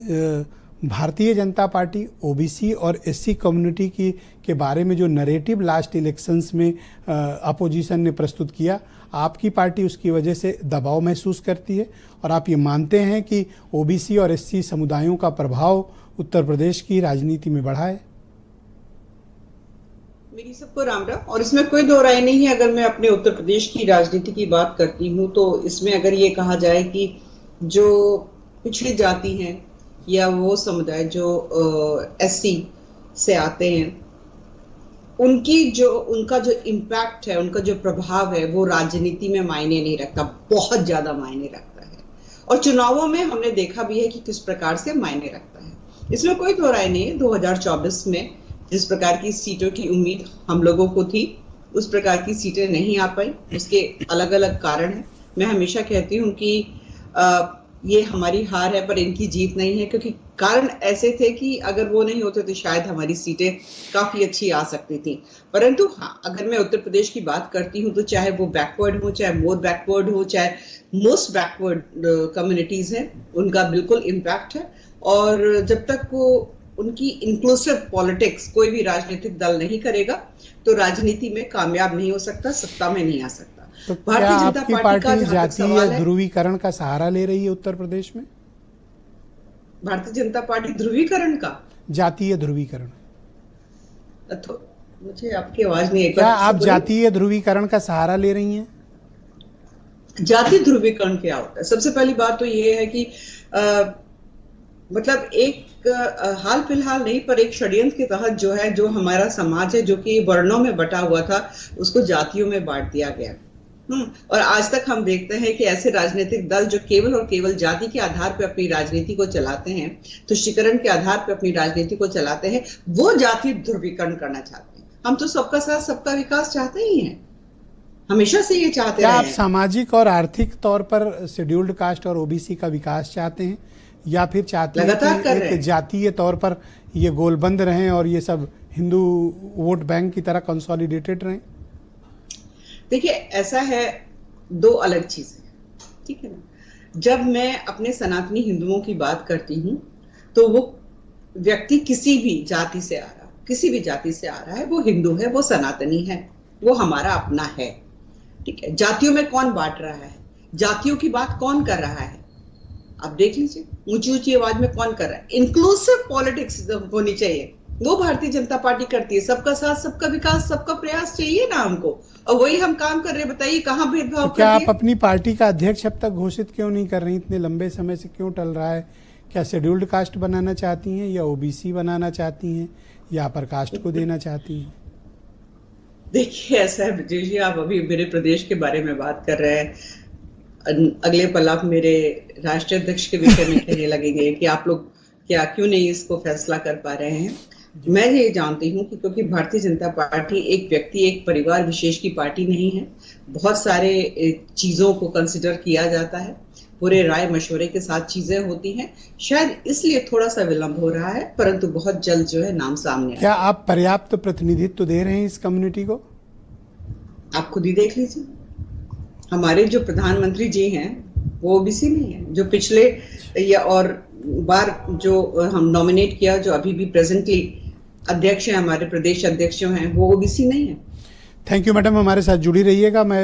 Bharatiya Janata party OBC और SC community के बारे में जो नरेटिव लास्ट इलेक्शंस में अपोजिशन ने प्रस्तुत किया, आपकी पार्टी उसकी वजह से दबाव महसूस करती है और आप ये मानते हैं कि ओबीसी और एससी समुदायों का प्रभाव उत्तर प्रदेश की राजनीति में बढ़ा है? मेरी सबको राम राम। और इसमें कोई दो राय नहीं है। अगर मैं अपने उत्तर प्रदेश की राजनीति की बात करती हूँ तो इसमें अगर ये कहा जाए कि जो पिछड़ी जाति हैं या वो समुदाय जो एससी से आते हैं, उनका जो इम्पैक्ट है, उनका जो प्रभाव है, वो राजनीति में मायने नहीं रखता, बहुत ज्यादा मायने रखता है। और चुनावों में हमने देखा भी है कि किस प्रकार से मायने रखता है। इसमें कोई दो राय नहीं है। 2024 में जिस प्रकार की सीटों की उम्मीद हम लोगों को थी, उस प्रकार की सीटें नहीं आ पाई। उसके अलग अलग कारण हैं। मैं हमेशा कहती हूँ कि ये हमारी हार है पर इनकी जीत नहीं है, क्योंकि कारण ऐसे थे कि अगर वो नहीं होते तो शायद हमारी सीटें काफी अच्छी आ सकती थी। परंतु हाँ, अगर मैं उत्तर प्रदेश की बात करती हूँ तो चाहे वो बैकवर्ड हो, चाहे मोर बैकवर्ड हो, चाहे मोस्ट बैकवर्ड कम्युनिटीज हैं, उनका बिल्कुल इम्पैक्ट है। और जब तक वो उनकी इंक्लूसिव पॉलिटिक्स कोई भी राजनीतिक दल नहीं करेगा तो राजनीति में कामयाब नहीं हो सकता, सत्ता में नहीं आ सकता। तो क्या आपकी पार्टी जातीय ध्रुवीकरण का सहारा ले रही है उत्तर प्रदेश में? भारतीय जनता पार्टी ध्रुवीकरण का, जातीय ध्रुवीकरण, मुझे आपकी आवाज नहीं है। क्या आप जातीय ध्रुवीकरण का सहारा ले रही हैं? जातीय ध्रुवीकरण क्या होता है? सबसे पहली बात तो ये है कि मतलब एक हाल फिलहाल नहीं पर एक षड्यंत्र के तहत जो हमारा समाज है, जो कि वर्णों में बटा हुआ था, उसको जातियों में बांट दिया गया। और आज तक हम देखते हैं कि ऐसे राजनीतिक दल जो केवल और केवल जाति के आधार पर अपनी राजनीति को चलाते हैं, तुष्टीकरण के आधार पर अपनी राजनीति को चलाते हैं, वो जातीय ध्रुवीकरण करना चाहते हैं। हम तो सबका साथ सबका विकास चाहते ही हैं, हमेशा से ये चाहते हैं। आप सामाजिक और आर्थिक तौर पर शेड्यूल्ड कास्ट और ओबीसी का विकास चाहते हैं या फिर चाहते हैं कि जातीय तौर पर ये गोलबंद रहें और ये सब हिंदू वोट बैंक की तरह कंसोलिडेटेड रहें? देखिए, ऐसा है, दो अलग चीजें, ठीक है ना। जब मैं अपने सनातनी हिंदुओं की बात करती हूँ तो वो व्यक्ति किसी भी जाति से आ रहा है, वो हिंदू है, वो सनातनी है, वो हमारा अपना है, ठीक है। जातियों में कौन बांट रहा है, जातियों की बात कौन कर रहा है, आप देख लीजिए, ऊंची ऊंची आवाज में कौन कर रहा है। इंक्लूसिव पॉलिटिक्स होनी चाहिए, वो भारतीय जनता पार्टी करती है। सबका साथ सबका विकास, सबका प्रयास चाहिए ना हमको, और वही हम काम कर रहे हैं। बताइए कहाँ भेदभाव? तो क्या आप अपनी पार्टी का अध्यक्ष अब तक घोषित क्यों नहीं कर रही? इतने लंबे समय से क्यों टल रहा है? क्या शेड्यूल्ड कास्ट बनाना चाहती हैं या ओबीसी बनाना चाहती हैं या अपर कास्ट को देना चाहती हैं? देखिए, ऐसा है ब्रजेश जी, आप अभी मेरे प्रदेश के बारे में बात कर रहे हैं, अगले पल आप मेरे राष्ट्रीय अध्यक्ष के विषय में कहने लगेंगे कि आप लोग क्यों नहीं इसको फैसला कर पा रहे हैं। मैं ये जानती हूँ कि क्योंकि भारतीय जनता पार्टी एक व्यक्ति, एक परिवार विशेष की पार्टी नहीं है। बहुत सारे चीजों को कंसिडर किया जाता है, पूरे राय मशवरे के साथ चीजें होती हैं। शायद इसलिए थोड़ा सा विलंब हो रहा है, परंतु बहुत जल्द नाम सामने। क्या आप पर्याप्त प्रतिनिधित्व दे रहे हैं इस कम्युनिटी को? आप खुद ही देख लीजिए, हमारे जो प्रधानमंत्री जी हैं वो ओबीसी नहीं है। जो पिछले या और बार जो हम नॉमिनेट किया, जो अभी भी प्रेजेंटली अध्यक्ष हैं, हमारे प्रदेश अध्यक्ष जो हैं, वो ओबीसी नहीं है। थैंक यू मैडम, हमारे साथ जुड़ी रहिएगा। मैं